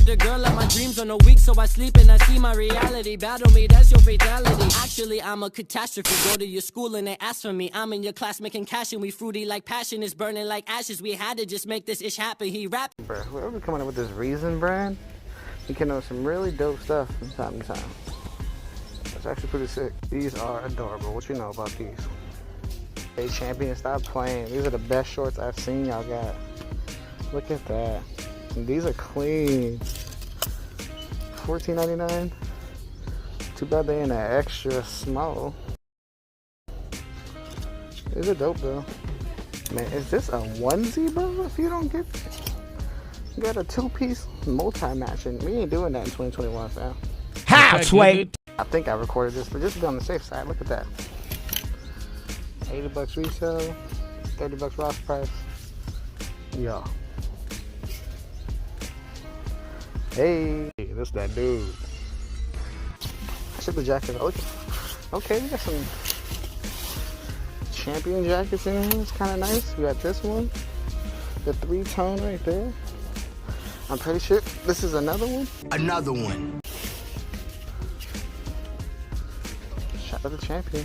the girl of my dreams on a week, so I sleep and I see my reality. Battle me, that's your fatality. Actually, I'm a catastrophe. Go to your school and they ask for me. I'm in your class making cash and we fruity like passion is burning like ashes. We had to just make this ish happen. He rapped. Bro, whoever coming up with this Reason brand, you can know some really dope stuff from time to time. It's actually pretty sick. These are adorable. What you know about these? Hey, champion, stop playing. These are the best shorts I've seen y'all got. Look at that. And these are clean. $14.99. Too bad they in an extra small. These are dope though. Man, is this a onesie, bro? If you don't get it, you got a two-piece multi-matching. We ain't doing that in 2021, fam. How, Sway? I think I recorded this, but just to be on the safe side, look at that. $80 resale, $30 Ross price. Yo. Hey, this that dude. I shook the jacket. Okay, we got some champion jackets in here. It's kind of nice. We got this one, the 3-tone right there. I'm pretty sure this is another one. Another one. Shout out to the champion.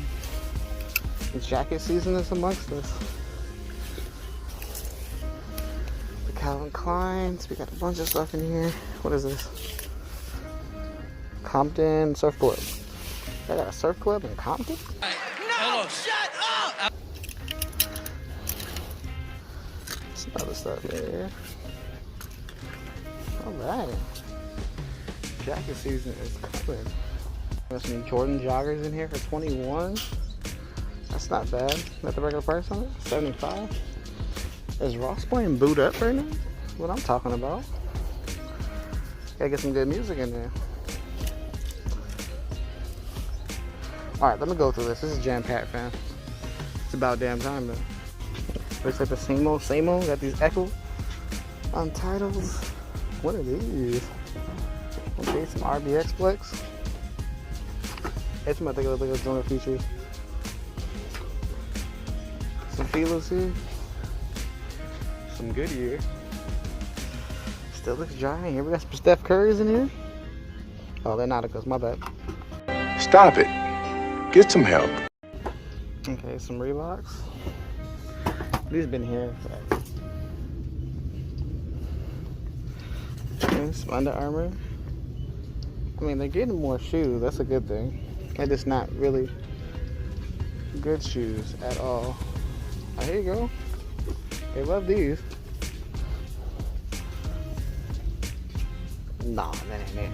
The jacket season is amongst us. The Calvin Kleins. We got a bunch of stuff in here. What is this? Compton Surf Club. I got a surf club in Compton? No, shut up! Some other stuff here. Alright. Jacket season is coming. There's some Jordan joggers in here for $21. That's not bad. Is that the regular price on it? $75. Is Ross playing boot up right now? That's what I'm talking about. Gotta get some good music in there. Alright, let me go through this. This is jam-packed, fam. It's about damn time, though. Looks like the same old. Got these Echo Untitles. What are these? Okay, some RBX Flex. It's my thing, look at some of the features. Some Filas here. Some Goodyear. Still looks dry. Here we got some Steph Curry's in here. Oh, they're Nauticas, my bad. Stop it. Get some help. Okay, some Reeboks. These been here. Okay, some Under Armour. I mean, they're getting more shoes. That's a good thing. And it's not really good shoes at all. Oh, here you go. They love these. Nah, that ain't there.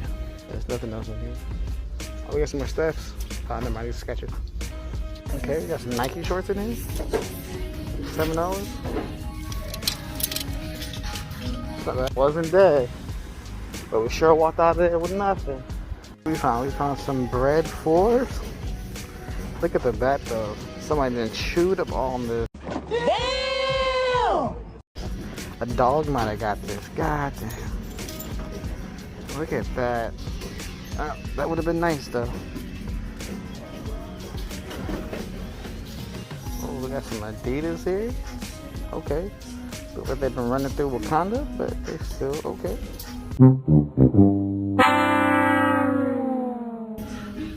There's nothing else in here. Oh, we got some more Steph's. Oh, never mind, these Skechers. Okay, we got some Nike shorts in here. $7. Wasn't dead, but we sure walked out there with nothing. We found some bread fours. Look at the back though. Somebody done chewed up on this. Damn! A dog might have got this. God damn. Look at that. That would have been nice though. Oh, we got some Adidas here. Okay. Look like they've been running through Wakanda, but they're still okay.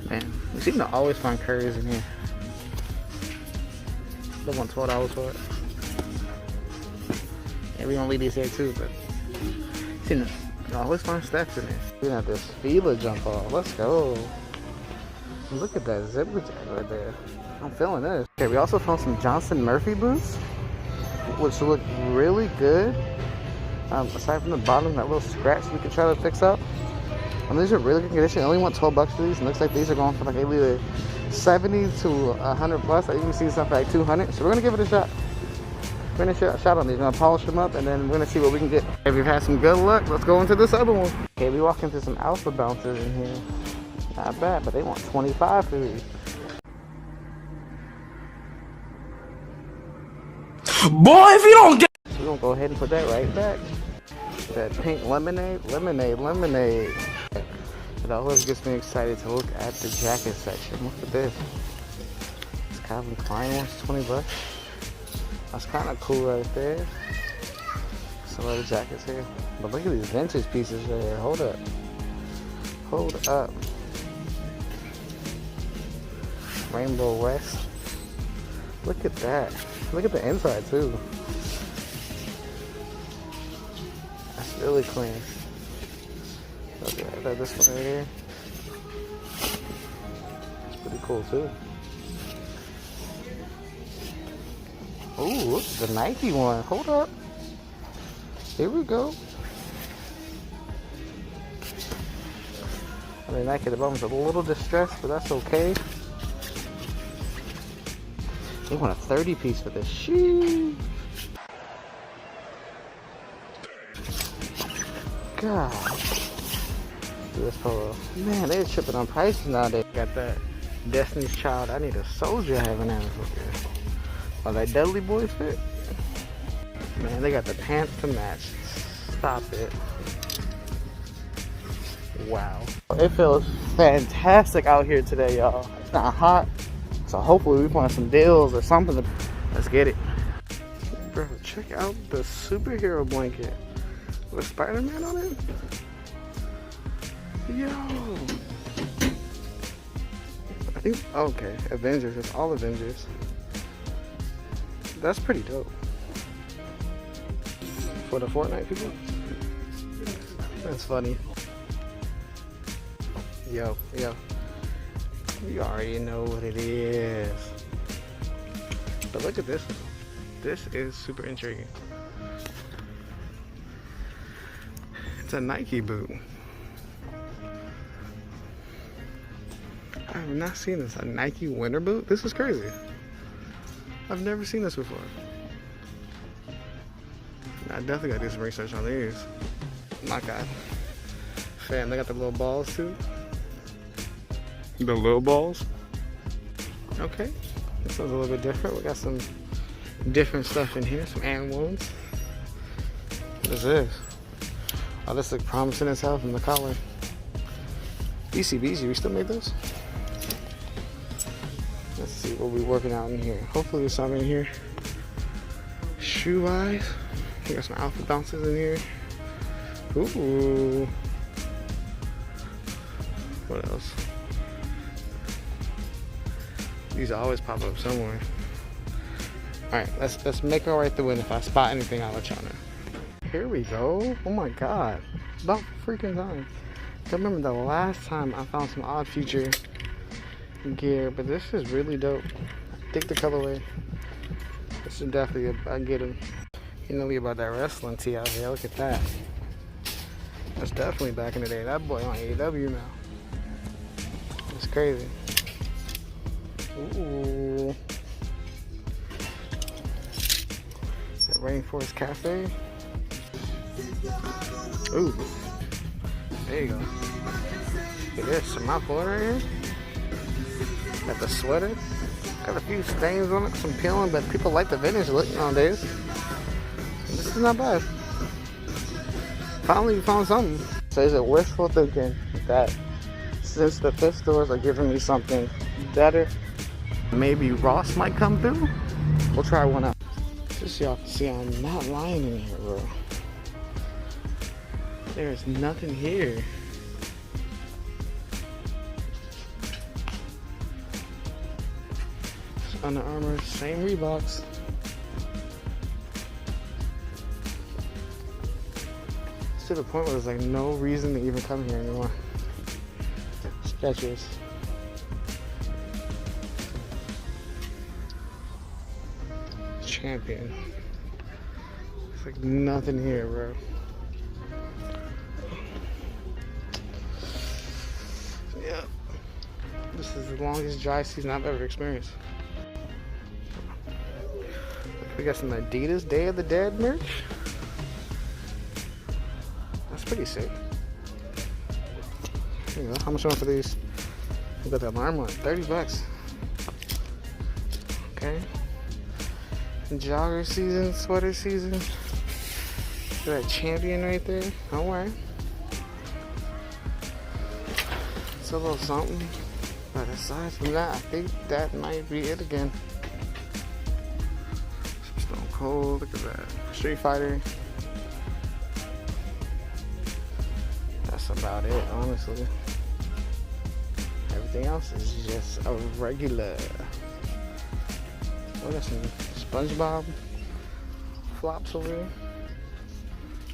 Man, we seem to always find Curry's in here. They want $12 for it. Yeah, we gonna leave these here too, but seem to always find Steph's in here. We got this Fila jump off. Let's go. Look at that zipper jacket right there. I'm feeling this. Okay, we also found some Johnson Murphy boots, which look really good. Aside from the bottom, that little scratch we could try to fix up. And these are really good condition. I only want $12 for these. And looks like these are going for like either 70 to 100 plus. I even see some for like 200. So we're gonna give it a shot. We're gonna shoot a shot on these. We're gonna polish them up and then we're gonna see what we can get. If we've had some good luck, let's go into this other one. Okay, we walk into some Alpha Bouncers in here. Not bad, but they want 25 for these. Boy, if you don't get... We're gonna go ahead and put that right back. That pink lemonade. It always gets me excited to look at the jacket section. Look at this. This Calvin Klein one's $20. That's kind of cool right there. Some other jackets here. But look at these vintage pieces right here. Hold up. Hold up. Rainbow West. Look at that. Look at the inside too. That's really clean. Okay, I got this one right here. It's pretty cool too. Ooh, look at the Nike one. Hold up. Here we go. I mean, Nike, the bottom's a little distressed, but that's okay. They want a 30 piece for this. Sheesh. God. This polo. Man, they're tripping on prices nowadays. Got that Destiny's Child, I Need a Soldier having that over here. Oh, that Dudley Boy fit? Man, they got the pants to match. Stop it. Wow. It feels fantastic out here today, y'all. It's not hot, so hopefully we find some deals or something. Let's get it. Bro, check out the superhero blanket with Spider-Man on it. Yo. I think, okay, Avengers. It's all Avengers. That's pretty dope. For the Fortnite people? That's funny. Yo. You already know what it is. But look at this one. This is super intriguing. It's a Nike boot. I have not seen this. A Nike winter boot? This is crazy. I've never seen this before. I definitely gotta do some research on these. My God. Fam, they got the little balls too. The little balls. Okay. This one's a little bit different. We got some different stuff in here. Some and ones. What is this? Oh, this looks promising as hell from the collar. BCBG, we still make those? Let's see what we're working out in here. Hopefully there's something in here. Shoe wise. We got some alpha bounces in here. Ooh. What else? These always pop up somewhere. Alright, let's make our way through it. If I spot anything, I'll let y'all know. Here we go. Oh my God. It's about freaking time. I remember the last time I found some Odd Future gear, but this is really dope. I think the colorway. This is definitely I get them. You know me about that wrestling tee out here. Look at that. That's definitely back in the day. That boy on AEW now. It's crazy. Ooh. That Rainforest Cafe. Ooh. There you go. Look at this. Some mouthful right here. Got the sweater. Got a few stains on it. Some peeling, but people like the vintage look nowadays. This is not bad. Finally, you found something. So is it wishful thinking that since the thrift stores are giving me something better, maybe Ross might come through? We'll try one out. Just so y'all can see I'm not lying in here, bro. There's nothing here. Under Armour, same Reeboks. It's to the point where there's like no reason to even come here anymore. Skechers. Champion. It's like nothing here, bro. Yeah. This is the longest dry season I've ever experienced. We got some Adidas Day of the Dead merch. That's pretty sick. There you go. How much on for these? We got the alarm one. 30 bucks. Okay. Jogger season, sweater season. Got that Champion right there. Alright. It's a little something. But aside from that, I think that might be it again. Some Stone Cold, look at that. Street Fighter. that's about it, honestly. Everything else is just a regular. Oh, got some SpongeBob flops over here.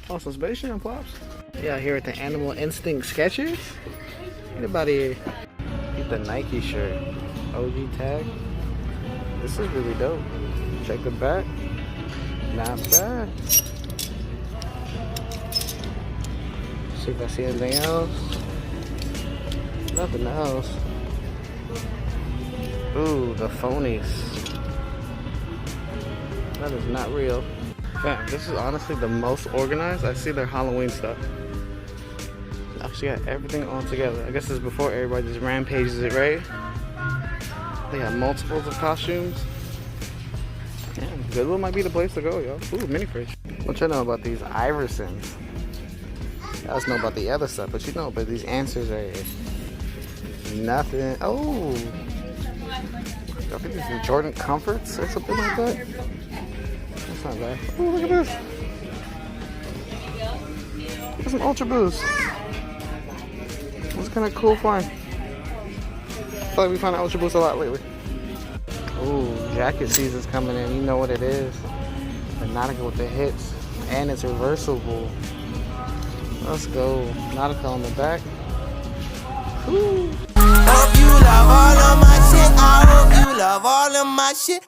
Oh, some Space Jam flops. Yeah, here at the Animal Instinct Sketchers. Anybody here? Get the Nike shirt. OG tag. This is really dope. Check the back. Not bad. See if I see anything else. Nothing else. Ooh, the phonies. That is not real. Fam, this is honestly the most organized. I see their Halloween stuff. She got everything all together. I guess this is before everybody just rampages it, right? They got multiples of costumes. Damn, Goodwill might be the place to go, yo. Ooh, mini fridge. What you know about these Iversons? You guys know about the other stuff, but you know about these answers right here. Nothing. Oh, I think these are Jordan Comforts or something like that. That's not bad. Oh, look at this. Look at some Ultra Boost. That's kind of cool find. I feel like we find Ultra Boost a lot lately. Ooh, jacket season's coming in. You know what it is. The Nautica with the hits. And it's reversible. Let's go. Nautica on the back. Ooh. Hope you love all of my shit. I hope you love all of my shit.